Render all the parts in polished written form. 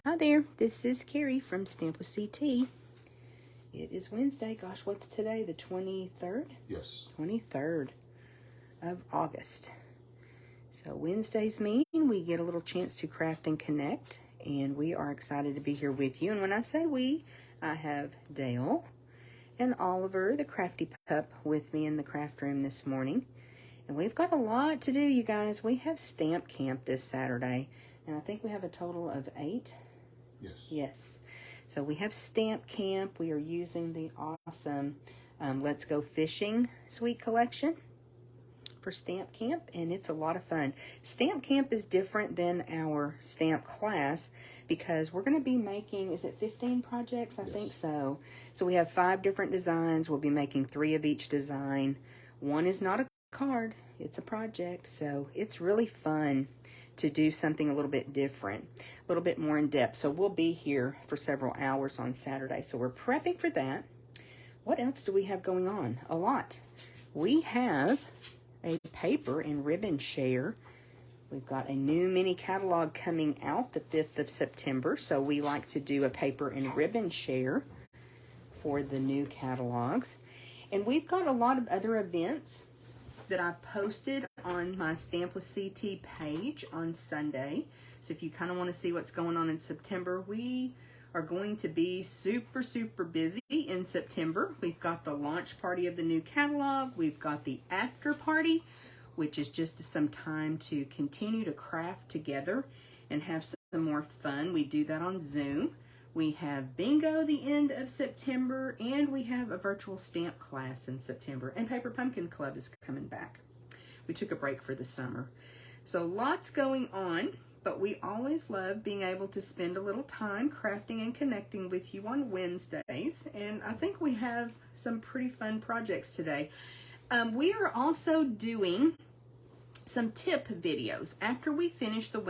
Hi there, this is Carrie from Stamp with CT. It is Wednesday. Gosh, what's today? The 23rd? Yes. 23rd of August. So Wednesdays mean we get a little chance to craft and connect, and we are excited to be here with you. And when I say we, I have Dale and Oliver, the crafty pup, with me in the craft room this morning. And we've got a lot to do, you guys. We have Stamp Camp this Saturday, and I think we have a total of 8. Yes. So we have Stamp Camp. We are using the awesome Let's Go Fishing Suite collection for Stamp Camp, and it's a lot of fun. Stamp Camp is different than our stamp class because we're going to be making, is it 15 projects? I think so. So we have 5 different designs. We'll be making 3 of each design. One is not a card, it's a project. So it's really fun to do something a little bit different, a little bit more in depth. So we'll be here for several hours on Saturday. So we're prepping for that. What else do we have going on? A lot. We have a paper and ribbon share. We've got a new mini catalog coming out the 5th of September. So we like to do a paper and ribbon share for the new catalogs. And we've got a lot of other events that I posted on my Stamp with CT page on Sunday. So if you kind of want to see what's going on in September, we are going to be super busy in September. We've got the launch party of the new catalog. We've got the after party, which is just some time to continue to craft together and have some more fun. We do that on Zoom. We have bingo the end of September, and we have a virtual stamp class in September. And Paper Pumpkin Club is coming back. We took a break for the summer. So lots going on, but we always love being able to spend a little time crafting and connecting with you on Wednesdays. And I think we have some pretty fun projects today. We are also doing some tip videos. After we finish the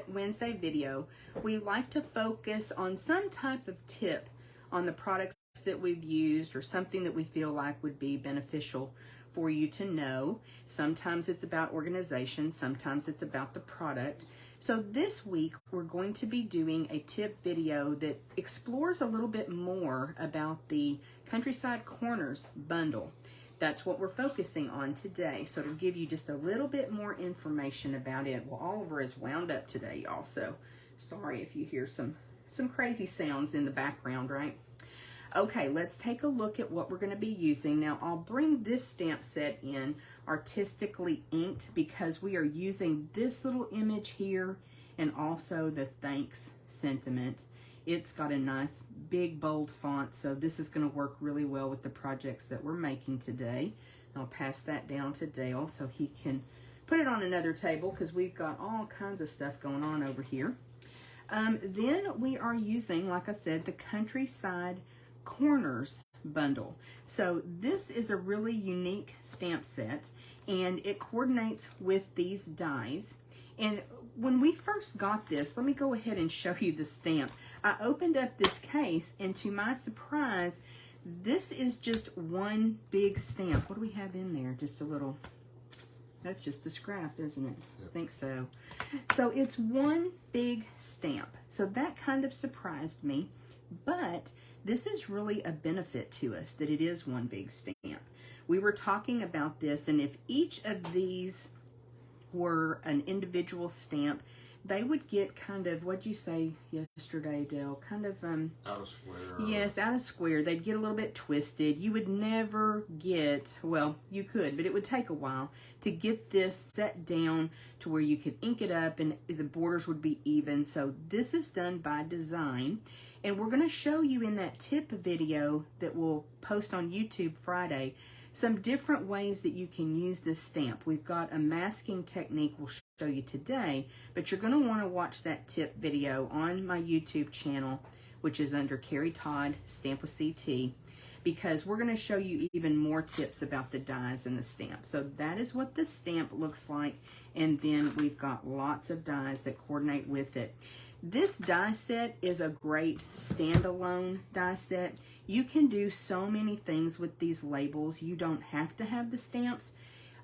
Wednesday video, we like to focus on some type of tip on the products that we've used or something that we feel like would be beneficial for you to know. Sometimes it's about organization, sometimes it's about the product. So this week we're going to be doing a tip video that explores a little bit more about the Countryside Corners bundle. That's what we're focusing on today. So to give you just a little bit more information about it. Well, Oliver is wound up today, y'all. So sorry if you hear some crazy sounds in the background, right? Okay, let's take a look at what we're going to be using. Now, I'll bring this stamp set in artistically inked because we are using this little image here and also the thanks sentiment. It's got a nice big bold font, so this is going to work really well with the projects that we're making today. I'll pass that down to Dale so he can put it on another table because we've got all kinds of stuff going on over here. Then we are using, like I said, the Countryside Corners bundle. So this is a really unique stamp set, and it coordinates with these dies. And when we first got this, let me go ahead and show you the stamp. I opened up this case, and to my surprise, this is just one big stamp. What do we have in there? Just a little, that's just a scrap, isn't it? Yep. I think so. So it's one big stamp. So that kind of surprised me, but this is really a benefit to us that it is one big stamp. We were talking about this, and if each of these were an individual stamp, they would get kind of, what'd you say yesterday, Dale? Kind of out of square. Yes, out of square. They'd get a little bit twisted. You would never get, well, you could, but it would take a while to get this set down to where you could ink it up and the borders would be even. So this is done by design, and we're going to show you in that tip video that we'll post on YouTube Friday some different ways that you can use this stamp. We've got a masking technique we'll show you today, but you're going to want to watch that tip video on my YouTube channel, which is under Carrie Todd Stamp with CT, because we're going to show you even more tips about the dies in the stamp. So that is what the stamp looks like, and then we've got lots of dies that coordinate with it. This die set is a great standalone die set. You can do so many things with these labels. You don't have to have the stamps.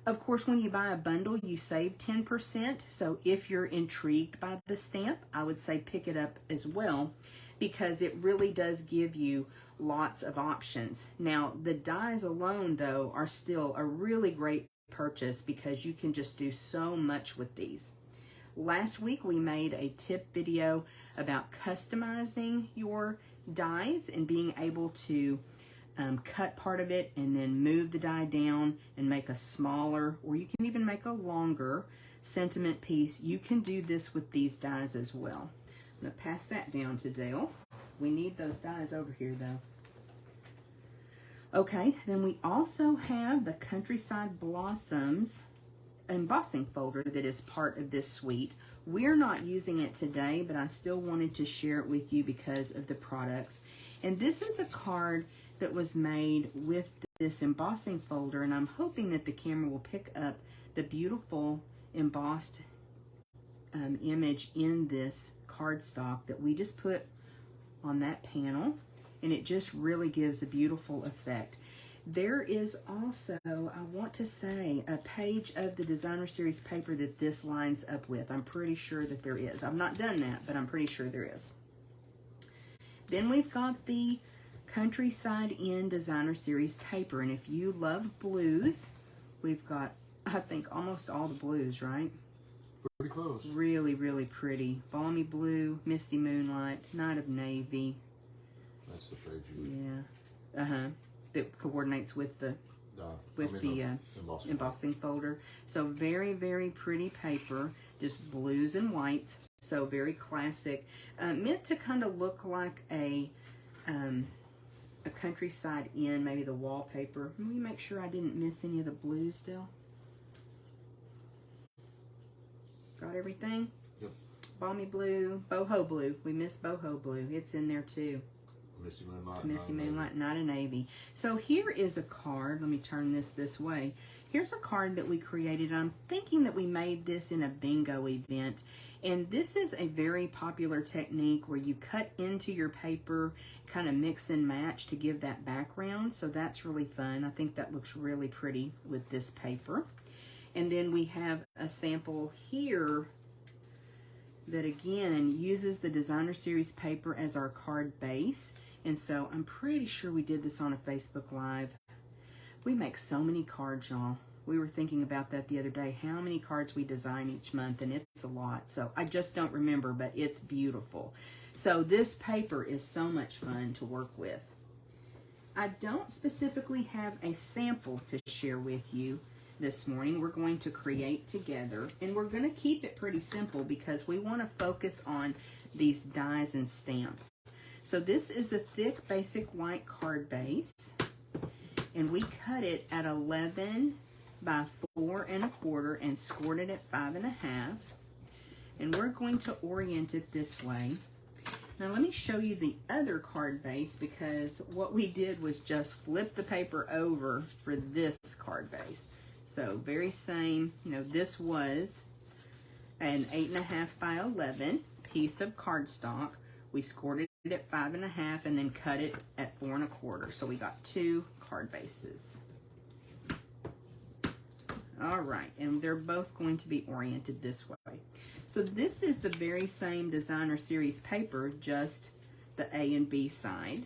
Of course, when you buy a bundle, you save 10%. So if you're intrigued by the stamp, I would say pick it up as well, because it really does give you lots of options. Now, the dies alone, though, are still a really great purchase because you can just do so much with these. Last week, we made a tip video about customizing your dies and being able to cut part of it and then move the die down and make a smaller, or you can even make a longer sentiment piece. You can do this with these dies as well. I'm going to pass that down to Dale. We need those dies over here though. Okay, then we also have the Countryside Blossoms embossing folder that is part of this suite. We're not using it today, but I still wanted to share it with you because of the products. And this is a card that was made with this embossing folder, and I'm hoping that the camera will pick up the beautiful embossed image in this cardstock that we just put on that panel, and it just really gives a beautiful effect. There is also, I want to say, a page of the designer series paper that this lines up with. I'm pretty sure that there is. I've not done that, but I'm pretty sure there is. Then we've got the Countryside Inn designer series paper, and if you love blues, we've got, I think, almost all the blues, right? Pretty close. Really, really pretty. Balmy Blue, Misty Moonlight, Night of Navy. That's the page you Yeah. That coordinates with the embossing folder. So very, very pretty paper. Just blues and whites. So very classic. Meant to kind of look like a Countryside Inn, maybe the wallpaper. Let me make sure I didn't miss any of the blues still. Got everything? Yep. Balmy Blue, Boho Blue. We missed Boho Blue. It's in there too. Misty Moonlight. Misty Moonlight, Night of Navy. So here is a card. Let me turn this way. Here's a card that we created. I'm thinking that we made this in a bingo event. And this is a very popular technique where you cut into your paper, kind of mix and match to give that background. So that's really fun. I think that looks really pretty with this paper. And then we have a sample here that again uses the designer series paper as our card base. And so I'm pretty sure we did this on a Facebook Live. We make so many cards, y'all. We were thinking about that the other day, how many cards we design each month, and it's a lot. So I just don't remember, but it's beautiful. So this paper is so much fun to work with. I don't specifically have a sample to share with you this morning. We're going to create together, and we're going to keep it pretty simple because we want to focus on these dies and stamps. So this is a thick basic white card base, and we cut it at 11 by 4 1/4 and scored it at 5 1/2. And we're going to orient it this way. Now let me show you the other card base, because what we did was just flip the paper over for this card base. So very same, you know, this was an 8 1/2 by 11 piece of cardstock. We scored it at 5 1/2 and then cut it at 4 1/4. So we got 2 card bases. All right, and they're both going to be oriented this way. So this is the very same designer series paper, just the A and B side.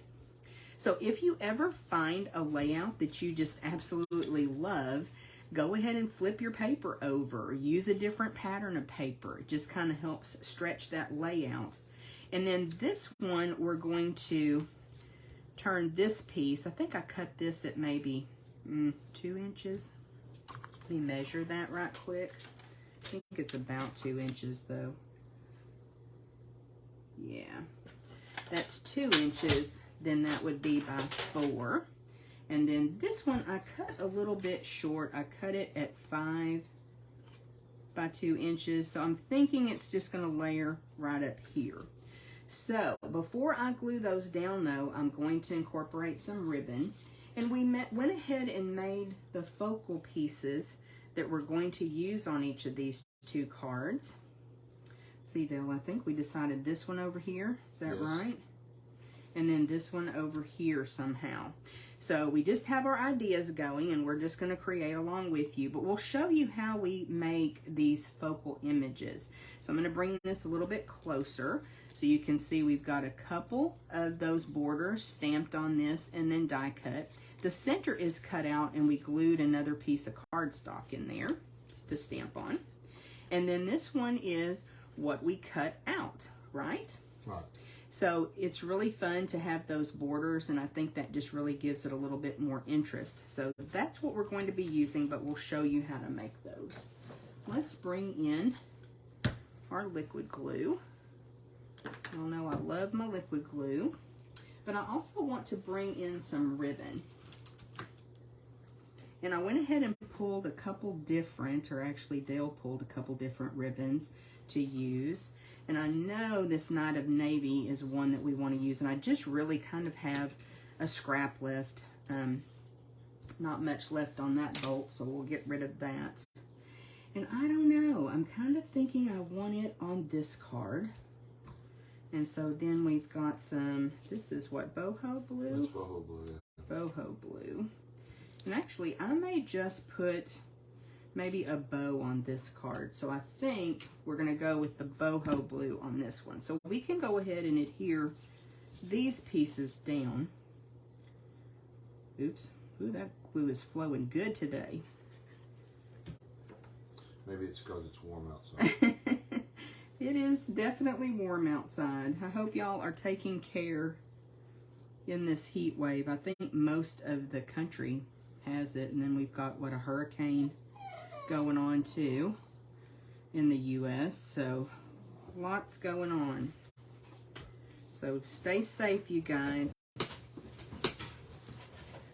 So if you ever find a layout that you just absolutely love, go ahead and flip your paper over. Use a different pattern of paper. It just kind of helps stretch that layout. And then this one, we're going to turn this piece. I think I cut this at maybe 2 inches. Let me measure that right quick. I think it's about 2 inches though. Yeah, that's 2 inches. Then that would be by 4. And then this one I cut a little bit short. I cut it at 5 by 2 inches. So I'm thinking it's just going to layer right up here. So before I glue those down though, I'm going to incorporate some ribbon. And we went ahead and made the focal pieces that we're going to use on each of these 2 cards. Let's see, Dale, I think we decided this one over here. Is that right? And then this one over here somehow. So we just have our ideas going, and we're just going to create along with you. But we'll show you how we make these focal images. So I'm going to bring this a little bit closer so you can see we've got a couple of those borders stamped on this and then die cut. The center is cut out, and we glued another piece of cardstock in there to stamp on. And then this one is what we cut out, right? Right. So it's really fun to have those borders, and I think that just really gives it a little bit more interest. So that's what we're going to be using, but we'll show you how to make those. Let's bring in our liquid glue. I don't know, I love my liquid glue, but I also want to bring in some ribbon. And I went ahead and pulled a couple different, or actually Dale pulled a couple different ribbons to use. And I know this Night of Navy is one that we want to use, and I just really kind of have a scrap left. Not much left on that bolt, so we'll get rid of that. And I don't know, I'm kind of thinking I want it on this card. And so then we've got some, this is what, boho blue? That's boho blue, yeah. Boho blue. And actually, I may just put maybe a bow on this card. So I think we're going to go with the boho blue on this one. So we can go ahead and adhere these pieces down. Oops. Ooh, that glue is flowing good today. Maybe it's because it's warm outside. It is definitely warm outside. I hope y'all are taking care in this heat wave. I think most of the country has it. And then we've got, what, a hurricane going on too in the US, so lots going on. So stay safe, you guys.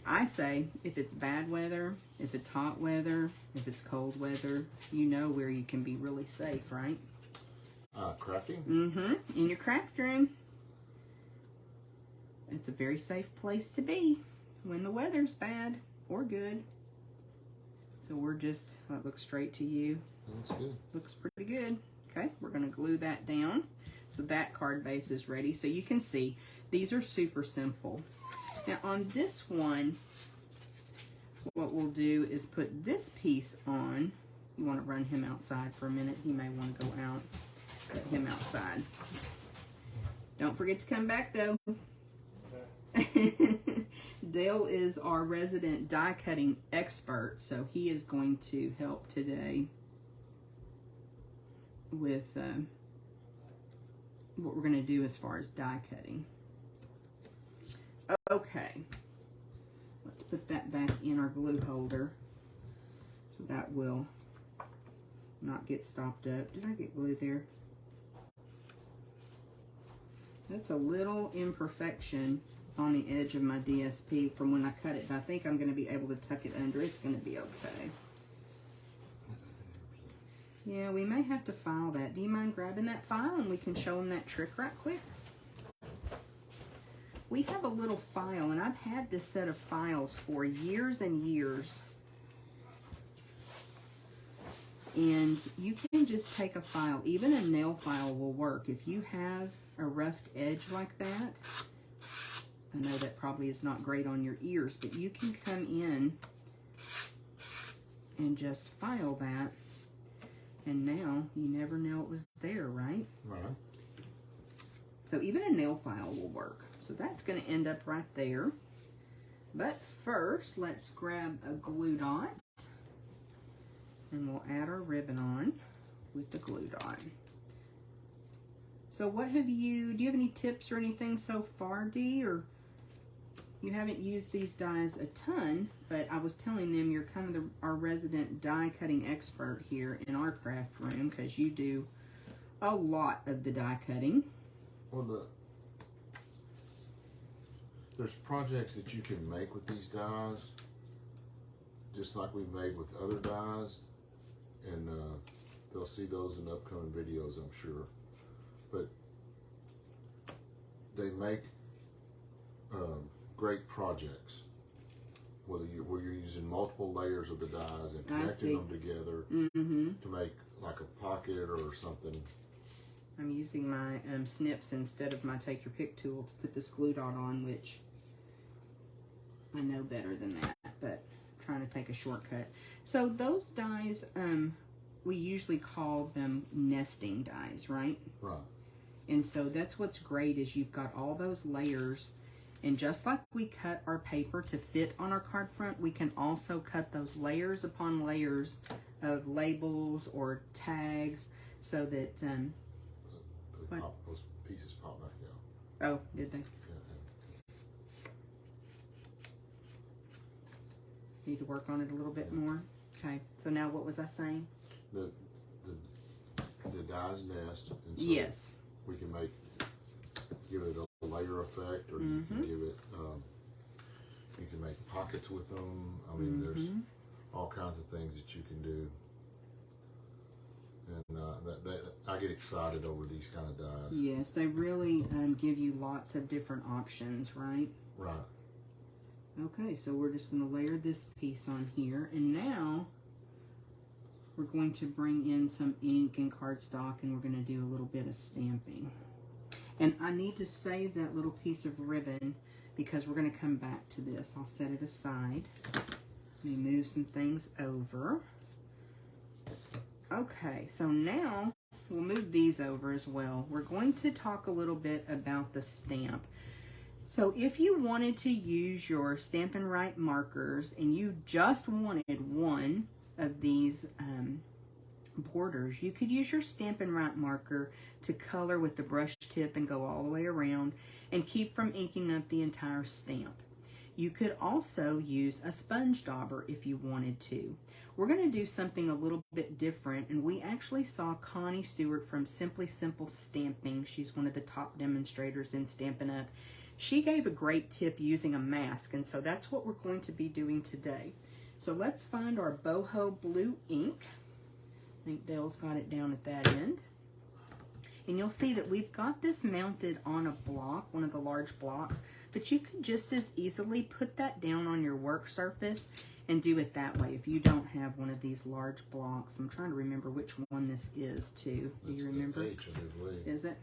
I say if it's bad weather, if it's hot weather, if it's cold weather, you know where you can be really safe, right? Crafting? Mm-hmm. In your craft room. It's a very safe place to be when the weather's bad or good. So we're just, that looks straight to you. Looks good. Looks pretty good. Okay, we're going to glue that down. So that card base is ready. So you can see, these are super simple. Now on this one, what we'll do is put this piece on. You want to run him outside for a minute. He may want to go out. Let him outside. Don't forget to come back though. Dale is our resident die cutting expert, so he is going to help today with what we're going to do as far as die cutting. Okay, let's put that back in our glue holder so that will not get stopped up. Did I get glue there? That's a little imperfection on the edge of my DSP from when I cut it, but I think I'm going to be able to tuck it under. It's going to be okay. Yeah, we may have to file that. Do you mind grabbing that file and we can show them that trick right quick? We have a little file, and I've had this set of files for years and years. And you can just take a file. Even a nail file will work. If you have a roughed edge like that, I know that probably is not great on your ears, but you can come in and just file that. And now you never know it was there, right? Right. So even a nail file will work. So that's going to end up right there. But first, let's grab a glue dot. And we'll add our ribbon on with the glue dot. So what do you have any tips or anything so far, Dee? Or you haven't used these dies a ton, but I was telling them you're kind of our resident die cutting expert here in our craft room because you do a lot of the die cutting. Well, there's projects that you can make with these dies, just like we've made with other dies, and they'll see those in upcoming videos, I'm sure. But they make great projects, where you're using multiple layers of the dies and connecting them together to make like a pocket or something. I'm using my snips instead of my take your pick tool to put this glue dot on, which I know better than that, but I'm trying to take a shortcut. So those dies, we usually call them nesting dies, right? Right. And so that's what's great is you've got all those layers, and just like we cut our paper to fit on our card front, we can also cut those layers upon layers of labels or tags so that Those pieces pop back out. oh, did they? Yeah. Need to work on it a little bit more. Okay, so now what was I saying? The dies nest, and so Yes. we can give it a layer effect, or you can give it, you can make pockets with them. I mean, there's all kinds of things that you can do. And I get excited over these kind of dies. Yes, they really give you lots of different options, right? Right. Okay, so we're just going to layer this piece on here, and now we're going to bring in some ink and cardstock, and we're going to do a little bit of stamping. And I need to save that little piece of ribbon because we're going to come back to this. I'll set it aside. Let me move some things over. Okay, so now we'll move these over as well. We're going to talk a little bit about the stamp. So if you wanted to use your Stampin' Right markers and you just wanted one of these borders, you could use your Stampin' Right marker to color with the brush tip and go all the way around and keep from inking up the entire stamp. You could also use a sponge dauber if you wanted to. We're going to do something a little bit different, and we actually saw Connie Stewart from Simply Simple Stamping. She's one of the top demonstrators in Stampin' Up. She gave a great tip using a mask, and so that's what we're going to be doing today. So let's find our boho blue ink. I think Dale's got it down at that end. And you'll see that we've got this mounted on a block, one of the large blocks, but you can just as easily put that down on your work surface and do it that way if you don't have one of these large blocks. I'm trying to remember which one this is too. Do you remember? H, I believe. Is it?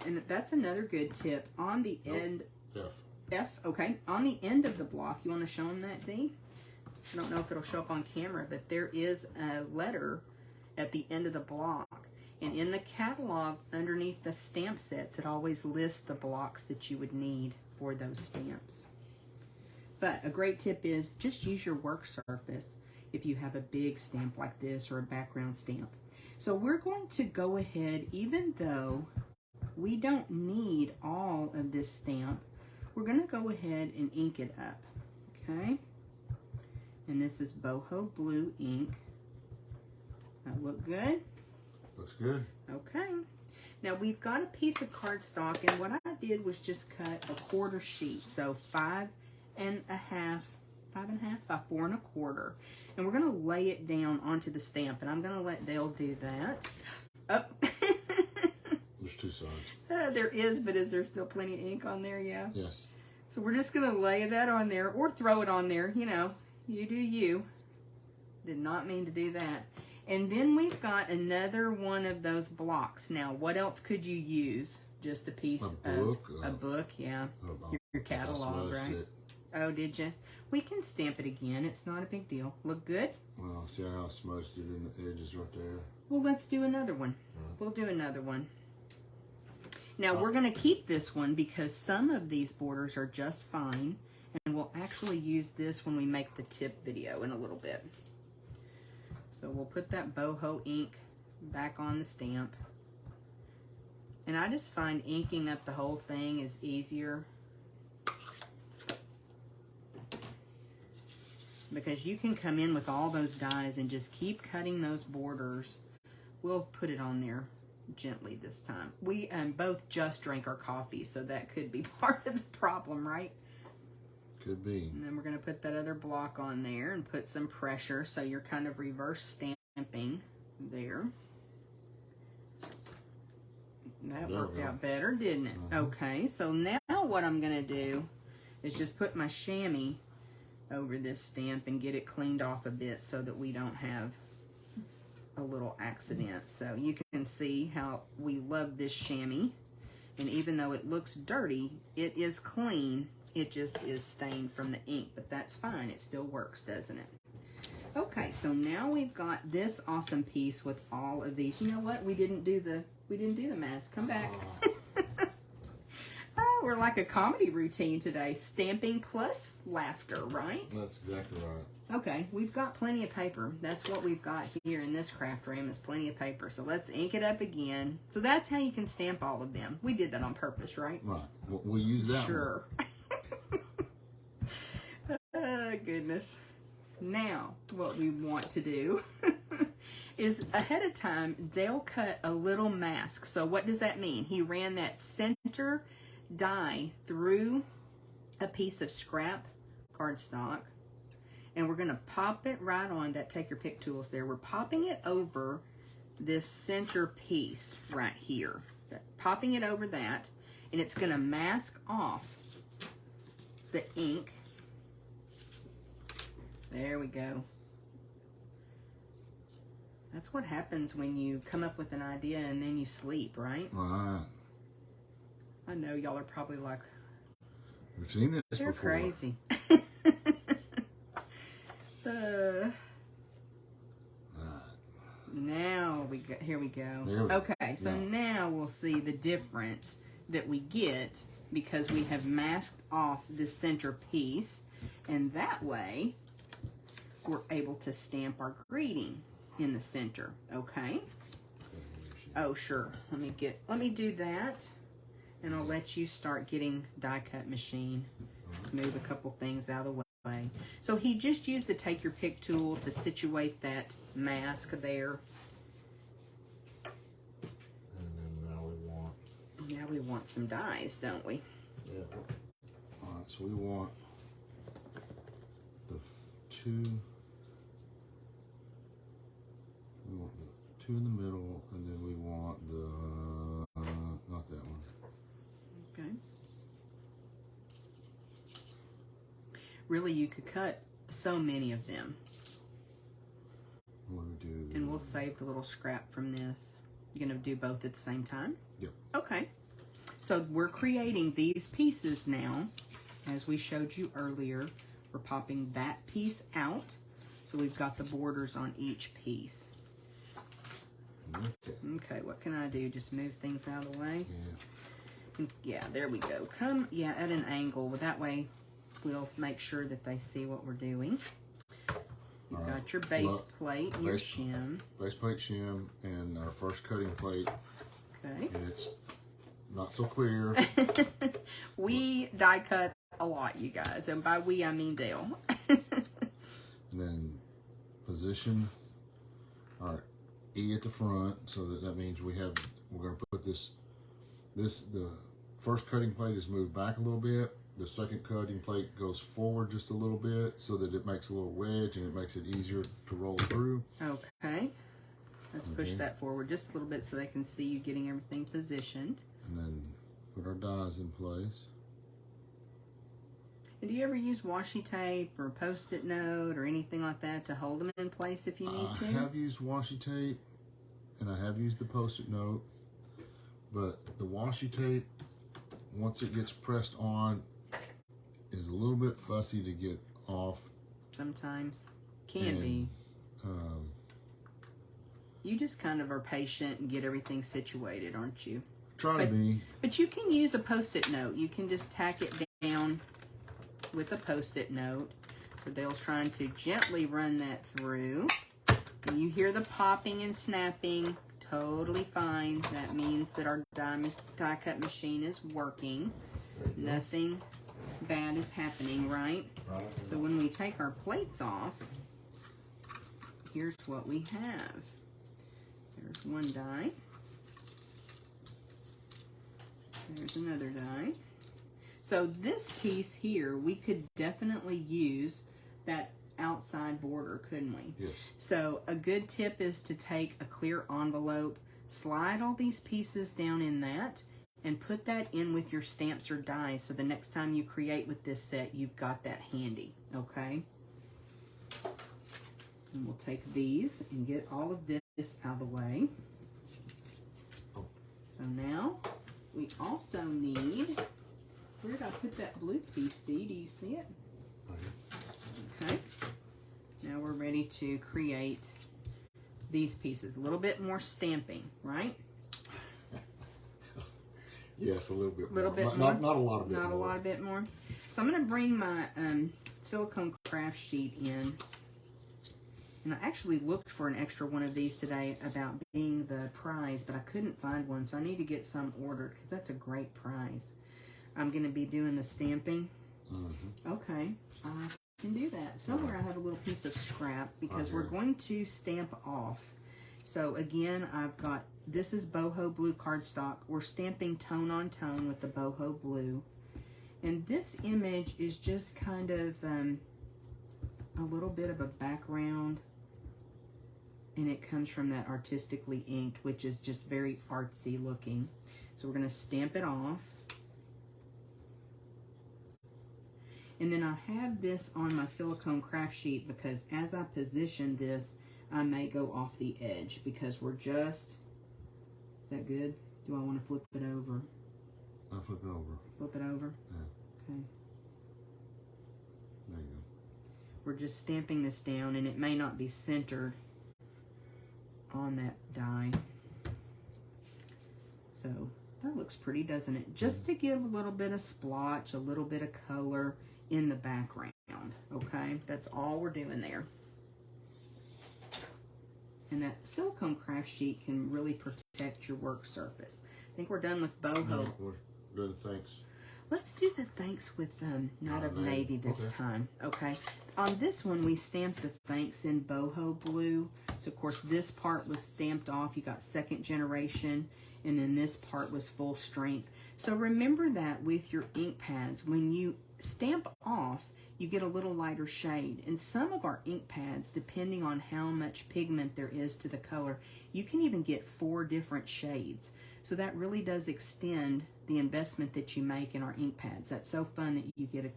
And that's another good tip. On the end, F, okay. On the end of the block, you want to show them that, Dee? I don't know if it'll show up on camera, but there is a letter at the end of the block. And in the catalog, underneath the stamp sets, it always lists the blocks that you would need for those stamps. But a great tip is just use your work surface if you have a big stamp like this or a background stamp. So we're going to go ahead, even though we don't need all of this stamp, we're going to go ahead and ink it up, okay? And this is boho blue ink. That look good? Looks good. Okay. Now we've got a piece of cardstock, and what I did was just cut a quarter sheet, so 5 1/2 by 4 1/4, and we're going to lay it down onto the stamp, and I'm going to let Dale do that. Up. There's two sides. There is, but is there still plenty of ink on there? Yeah. Yes. So we're just going to lay that on there, or throw it on there. You know, you do you. Did not mean to do that. And then we've got another one of those blocks. Now, what else could you use? Just a piece of a book, yeah. Your catalog, right? It. Oh, did you? We can stamp it again. It's not a big deal. Look good? Well, see how I smudged it in the edges right there? Well, let's do another one. We'll do another one. Now, we're going to keep this one because some of these borders are just fine. And we'll actually use this when we make the tip video in a little bit. So we'll put that boho ink back on the stamp. And I just find inking up the whole thing is easier, because you can come in with all those dies and just keep cutting those borders. We'll put it on there gently this time. We both just drank our coffee, so that could be part of the problem, right? Could be. And then we're going to put that other block on there and put some pressure, so you're kind of reverse stamping there. That worked out better, didn't it? Okay, so now what I'm going to do is just put my chamois over this stamp and get it cleaned off a bit so that we don't have a little accident. So you can see how we love this chamois. And even though it looks dirty, it is clean It just is stained from the ink, but that's fine. It still works, doesn't it? Okay, so now we've got this awesome piece with all of these. You know what? We didn't do the mask. Come back. Oh, we're like a comedy routine today. Stamping plus laughter, right? That's exactly right. Okay, we've got plenty of paper. That's what we've got here in this craft room is plenty of paper. So let's ink it up again. So that's how you can stamp all of them. We did that on purpose, right? Right. We'll use that Sure. Oh, goodness. Now, what we want to do is ahead of time, Dale cut a little mask. So what does that mean? He ran that center die through a piece of scrap cardstock, and we're going to pop it right on that. Take your pick tools there. We're popping it over this center piece right here. Popping it over that, and it's going to mask off the ink. There we go. That's what happens when you come up with an idea and then you sleep, right? Right. I know y'all are probably like, we've seen this they're before. crazy. Now here we go. Okay, so now we'll see the difference that we get because we have masked off the center piece, and that way we're able to stamp our greeting in the center. Okay. Oh, sure. Let me do that, and I'll let you start getting die cut machine. Let's move a couple things out of the way. So he just used the take your pick tool to situate that mask there. And then now we want some dies, don't we? Yeah. All right. So we want the two. We want the two in the middle, and then we want the not that one. Okay. Really, you could cut so many of them. What do we do? And we'll save the little scrap from this. You're going to do both at the same time? Yep. Okay. So we're creating these pieces now. As we showed you earlier, we're popping that piece out. So we've got the borders on each piece. Okay, what can I do? Just move things out of the way? Yeah, there we go. At an angle. That way we'll make sure that they see what we're doing. You've got your base plate and your shim. Base plate, shim, and our first cutting plate. Okay. And it's not so clear. We die cut a lot, you guys. And by we, I mean Dale. And then position our E at the front, so that means we're going to put the first cutting plate is moved back a little bit. The second cutting plate goes forward just a little bit so that it makes a little wedge and it makes it easier to roll through. Okay. Let's push that forward just a little bit so they can see you getting everything positioned. And then put our dies in place. And do you ever use washi tape or Post-it note or anything like that to hold them in place if you need to? I have used washi tape and I have used the Post-it note, but the washi tape, once it gets pressed on, is a little bit fussy to get off. Sometimes. Can be. You just kind of are patient and get everything situated, aren't you? Try to be. But you can use a Post-it note. You can just tack it down with a Post-it note. So Dale's trying to gently run that through. And you hear the popping and snapping. Totally fine. That means that our die cut machine is working. Nothing bad is happening, right? Right. So when we take our plates off, here's what we have. There's one die. There's another die. So this piece here, we could definitely use that outside border, couldn't we? Yes. So a good tip is to take a clear envelope, slide all these pieces down in that, and put that in with your stamps or dies so the next time you create with this set, you've got that handy, okay? And we'll take these and get all of this out of the way. So now we also need Where did I put that blue piece, Dee? Do you see it? Okay. Okay. Now we're ready to create these pieces. A little bit more stamping, right? Yes, a little bit more. Not a lot of bit Not more. a lot bit more. So I'm going to bring my silicone craft sheet in. And I actually looked for an extra one of these today about being the prize, but I couldn't find one, so I need to get some ordered because that's a great prize. I'm going to be doing the stamping. Mm-hmm. Okay, I can do that. Somewhere I have a little piece of scrap because we're going to stamp off. So again, I've got, this is boho blue cardstock. We're stamping tone on tone with the boho blue. And this image is just kind of a little bit of a background. And it comes from that artistically inked, which is just very artsy looking. So we're going to stamp it off. And then I have this on my silicone craft sheet because as I position this, I may go off the edge because we're just, is that good? Do I want to flip it over? I'll flip it over. Flip it over? Yeah. Okay. There you go. We're just stamping this down and it may not be centered on that die. So that looks pretty, doesn't it? Just to give a little bit of splotch, a little bit of color in the background, okay? That's all we're doing there. And that silicone craft sheet can really protect your work surface. I think we're done with boho. No, we're doing thanks. Let's do the thanks with Night of Navy this time, okay? On this one, we stamped the thanks in boho blue. So, of course, this part was stamped off. You got second generation, and then this part was full strength. So remember that with your ink pads, when you stamp off, you get a little lighter shade. And some of our ink pads, depending on how much pigment there is to the color, you can even get 4 different shades. So that really does extend the investment that you make in our ink pads. That's so fun that you get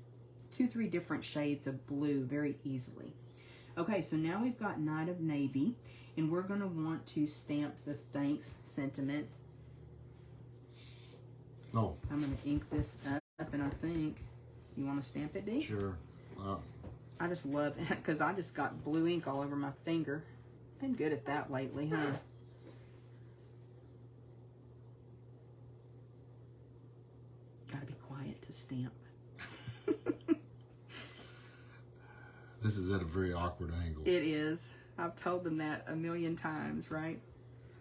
2-3 different shades of blue very easily. Okay, so now we've got Night of Navy, and we're going to want to stamp the thanks sentiment. No. I'm going to ink this up, and I think, you want to stamp it, Dee? Sure. I just love it because I just got blue ink all over my finger. Been good at that lately, huh? Gotta be quiet to stamp. This is at a very awkward angle. It is. I've told them that a million times, right?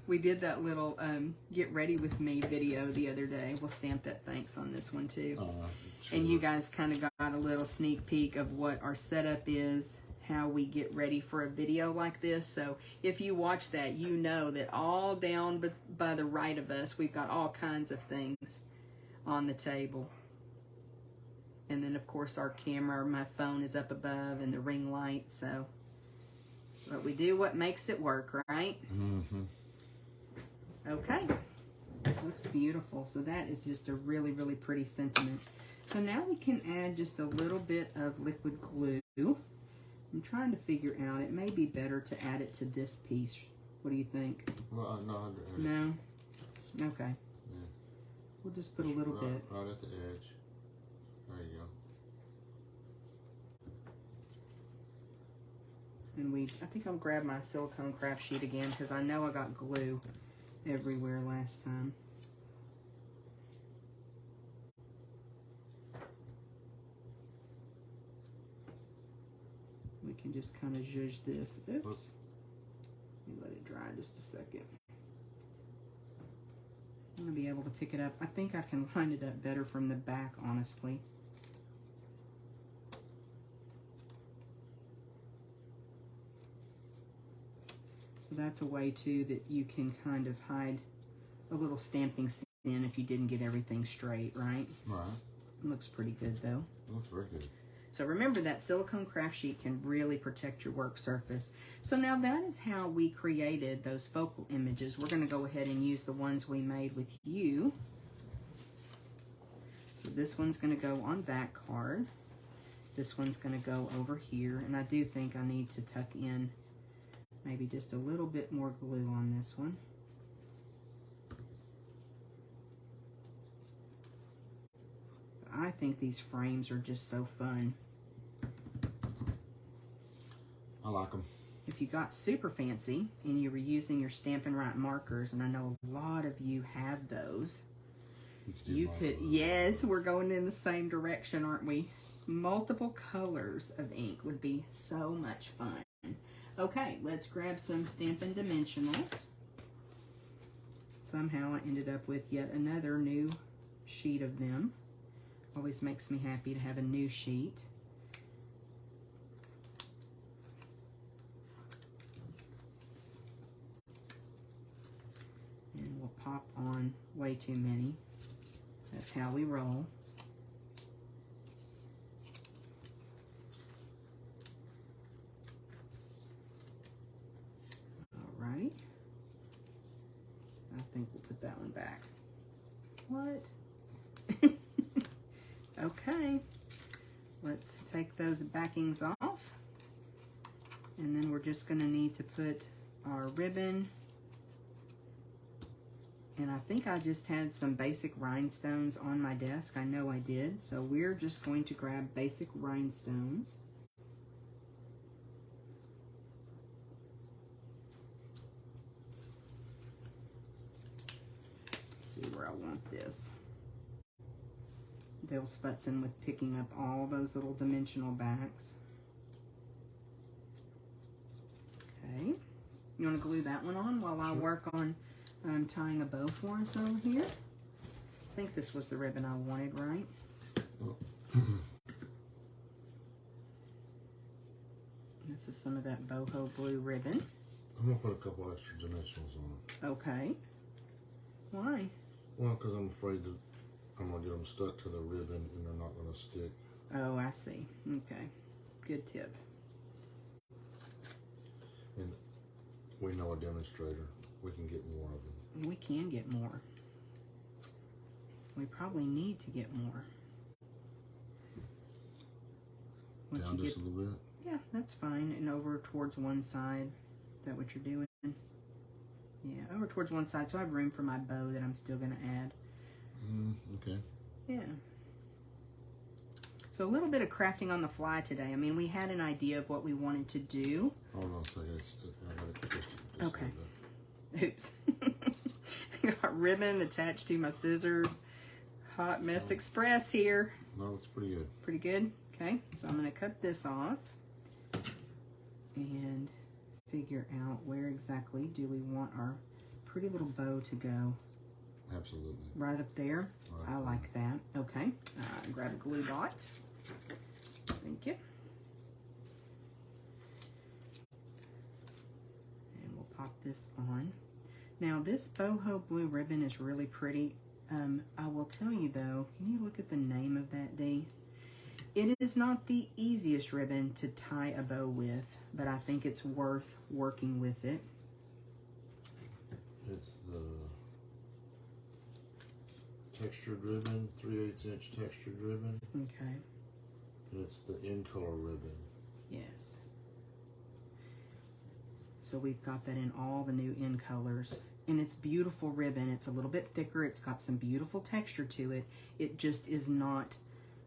We did that little get ready with me video the other day. We'll stamp that thanks on this one too. Sure. And you guys kind of got a little sneak peek of what our setup is, how we get ready for a video like this. So if you watch that, you know that all down by the right of us, we've got all kinds of things on the table. And then, of course, our camera, my phone is up above, and the ring light. So, but we do what makes it work, right? Mm-hmm. Okay. Looks beautiful. So that is just a really, really pretty sentiment. So now we can add just a little bit of liquid glue. I'm trying to figure out, it may be better to add it to this piece. What do you think? Well, no. No? Okay. Yeah. We'll just put a little bit. Right at the edge. There you go. And I think I'll grab my silicone craft sheet again because I know I got glue everywhere last time. We can just kind of zhuzh this. Oops. Let me let it dry just a second. I'm going to be able to pick it up. I think I can line it up better from the back, honestly. So that's a way, too, that you can kind of hide a little stamping sin if you didn't get everything straight, right? Right. It looks pretty good, though. It looks very good. So remember that silicone craft sheet can really protect your work surface. So now that is how we created those focal images. We're going to go ahead and use the ones we made with you. So this one's going to go on that card. This one's going to go over here. And I do think I need to tuck in maybe just a little bit more glue on this one. I I think these frames are just so fun. I like them. If you got super fancy and you were using your Stampin' Right markers, and I know a lot of you have those, you could, yes, we're going in the same direction, aren't we? Multiple colors of ink would be so much fun. Okay, let's grab some Stampin' Dimensionals. Somehow I ended up with yet another new sheet of them. Always makes me happy to have a new sheet. And we'll pop on way too many. That's how we roll. All right. I think we'll put that one back. What? Okay. Let's take those backings off. And then we're just going to need to put our ribbon. And I think I just had some basic rhinestones on my desk. I know I did. So we're just going to grab basic rhinestones. See where I want this. Dale's futzing with picking up all those little dimensional backs. Okay. You want to glue that one on while I work on tying a bow for us over here? I think this was the ribbon I wanted, right? This is some of that boho blue ribbon. I'm going to put a couple extra dimensionals on. Okay. Why? Well, because I'm afraid that I'm going to get them stuck to the ribbon and they're not going to stick. Oh, I see. Okay. Good tip. And we know a demonstrator. We can get more of them. We can get more. We probably need to get more. Once Down you just a little bit? Yeah, that's fine. And over towards one side. Is that what you're doing? Yeah, over towards one side. So I have room for my bow that I'm still going to add. Okay. Yeah. So a little bit of crafting on the fly today. I mean, we had an idea of what we wanted to do. Hold on a second. I got it just Okay. Oops. Got ribbon attached to my scissors. Hot Mess Express here. No, it's pretty good. Pretty good? Okay. So I'm going to cut this off and figure out where exactly do we want our pretty little bow to go. Absolutely. Right up there. Right. I like that. Okay. Grab a glue dot. Thank you. And we'll pop this on. Now this boho blue ribbon is really pretty. I will tell you though, can you look at the name of that, Dee? It is not the easiest ribbon to tie a bow with, but I think it's worth working with it. It's the textured ribbon, 3/8 inch textured ribbon. Okay. And it's the in color ribbon. Yes. So we've got that in all the new in colors. And it's beautiful ribbon. It's a little bit thicker. It's got some beautiful texture to it. It just is not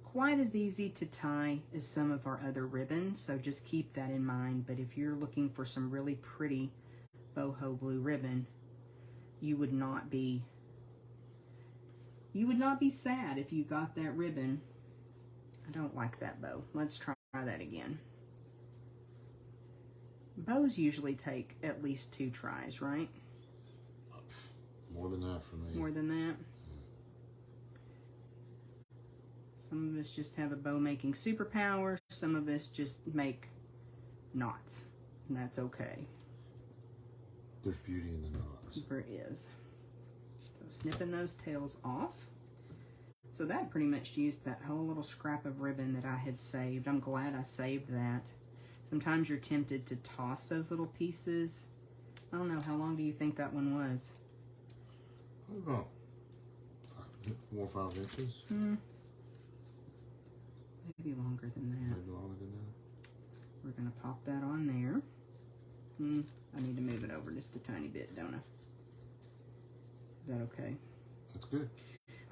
quite as easy to tie as some of our other ribbons. So just keep that in mind. But if you're looking for some really pretty boho blue ribbon, you would not be sad if you got that ribbon. I don't like that bow. Let's try that again. Bows usually take at least 2 tries, right? More than that for me. More than that? Some of us just have a bow making superpower. Some of us just make knots. And that's okay. There's beauty in the knots. There is. So snipping those tails off. So that pretty much used that whole little scrap of ribbon that I had saved. I'm glad I saved that. Sometimes you're tempted to toss those little pieces. I don't know, how long do you think that one was? About 4 or 5 inches. Maybe longer than that. Maybe longer than that. We're going to pop that on there. I need to move it over just a tiny bit, don't I? Is that okay? That's good.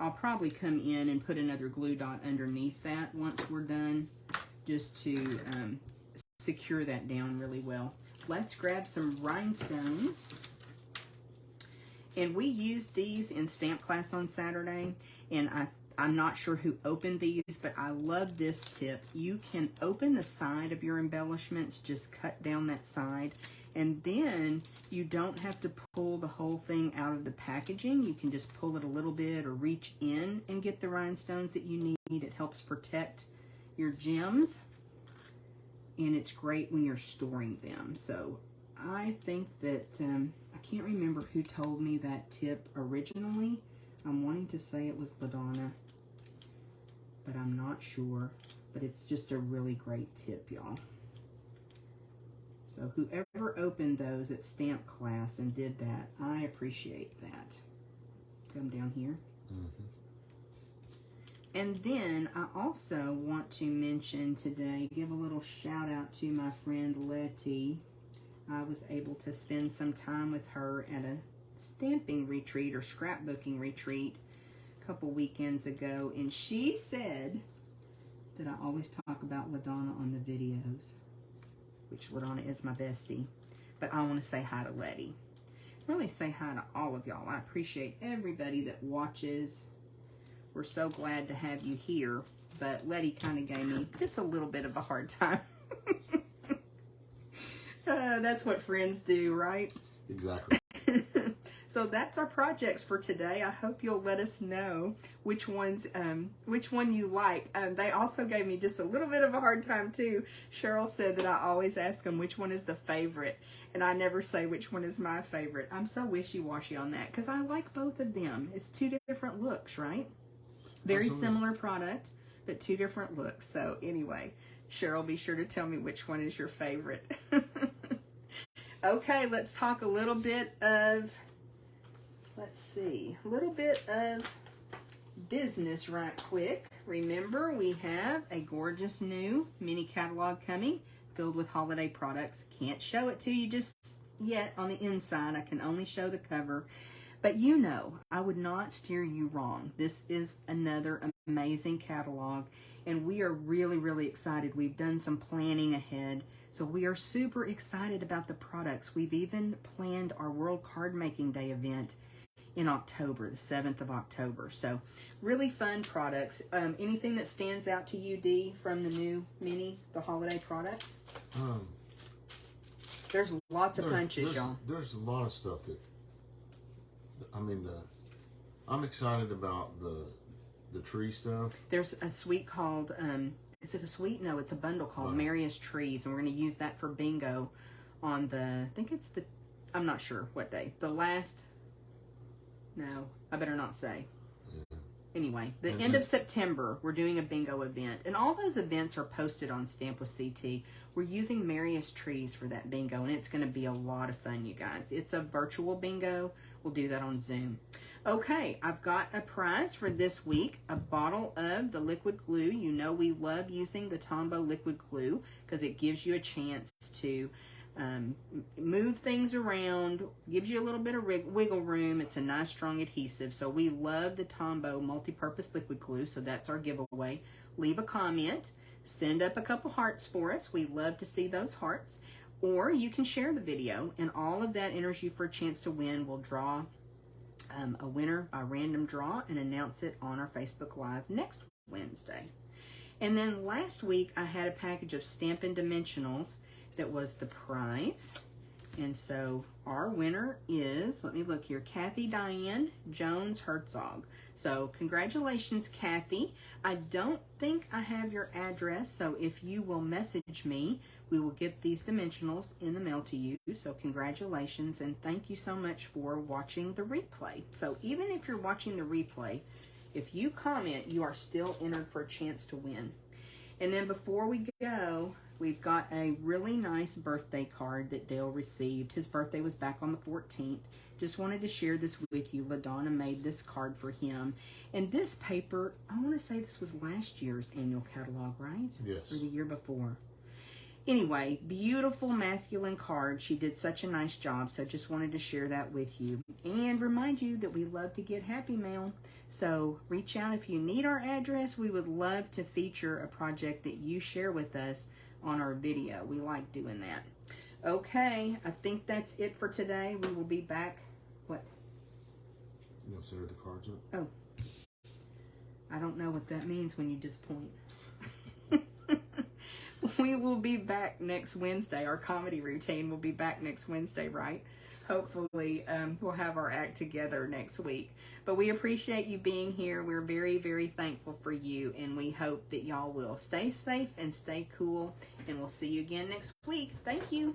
I'll probably come in and put another glue dot underneath that once we're done, just to secure that down really well. Let's grab some rhinestones. And we used these in stamp class on Saturday, and I'm not sure who opened these, but I love this tip. You can open the side of your embellishments, just cut down that side, and then you don't have to pull the whole thing out of the packaging. You can just pull it a little bit or reach in and get the rhinestones that you need. It helps protect your gems, and it's great when you're storing them. So I think that, I can't remember who told me that tip originally. I'm wanting to say it was LaDonna, but I'm not sure. But it's just a really great tip, y'all. So whoever opened those at stamp class and did that, I appreciate that. Come down here. Mm-hmm. And then I also want to mention today, give a little shout out to my friend Letty. I was able to spend some time with her at a stamping retreat or scrapbooking retreat a couple weekends ago, and she said that I always talk about LaDonna on the videos, which LaDonna is my bestie, but I want to say hi to Letty. Really say hi to all of y'all. I appreciate everybody that watches. We're so glad to have you here, but Letty kind of gave me just a little bit of a hard time. That's what friends do, right? Exactly. So that's our projects for today. I hope you'll let us know which one you like. They also gave me just a little bit of a hard time too. Cheryl said that I always ask them which one is the favorite, and I never say which one is my favorite. I'm so wishy-washy on that because I like both of them. It's two different looks, right? Very Absolutely. Similar product, but two different looks. So anyway, Cheryl, be sure to tell me which one is your favorite. Okay, let's talk a little bit of, a little bit of business right quick. Remember, we have a gorgeous new mini catalog coming filled with holiday products. Can't show it to you just yet on the inside. I can only show the cover. But you know, I would not steer you wrong. This is another amazing catalog, and we are really, really excited. We've done some planning ahead, so we are super excited about the products. We've even planned our World Card Making Day event in October, the 7th of October. So really fun products. Anything that stands out to you, Dee, from the new mini, the holiday products? There's lots of punches, y'all. There's a lot of stuff that, I'm excited about the tree stuff. There's a suite called, is it a suite? No, it's a bundle called Merriest Trees, and we're going to use that for bingo on the, I'm not sure what day. No, I better not say. Yeah. Anyway, the end of September, we're doing a bingo event, and all those events are posted on Stamp with CT. We're using Merriest Trees for that bingo, and it's going to be a lot of fun, you guys. It's a virtual bingo. We'll do that on Zoom. Okay, I've got a prize for this week, a bottle of the liquid glue. You know we love using the Tombow liquid glue because it gives you a chance to move things around, gives you a little bit of wiggle room. It's a nice strong adhesive, so we love the Tombow multi-purpose liquid glue, so that's our giveaway. Leave a comment, send up a couple hearts for us. We love to see those hearts, or you can share the video, and all of that enters you for a chance to win. We'll draw a winner by random draw and announce it on our Facebook Live next Wednesday. And then last week I had a package of Stampin' Dimensionals that was the prize. And so our winner is, let me look here, Kathy Diane Jones Herzog. So congratulations, Kathy. I don't think I have your address, so if you will message me, we will get these dimensionals in the mail to you. So congratulations, and thank you so much for watching the replay. So even if you're watching the replay, if you comment, you are still entered for a chance to win. And then before we go, we've got a really nice birthday card that Dale received. His birthday was back on the 14th. Just wanted to share this with you. LaDonna made this card for him. And this paper, I want to say this was last year's annual catalog, right? Yes. Or the year before. Anyway, beautiful masculine card. She did such a nice job, so just wanted to share that with you. And remind you that we love to get happy mail. So reach out if you need our address. We would love to feature a project that you share with us on our video. We like doing that. Okay, I think that's it for today. We will be back. What? You'll center the cards up? Oh. I don't know what that means when you just point. We will be back next Wednesday. Our comedy routine will be back next Wednesday, right? Hopefully, we'll have our act together next week. But we appreciate you being here. We're very, very thankful for you, and we hope that y'all will stay safe and stay cool. And we'll see you again next week. Thank you.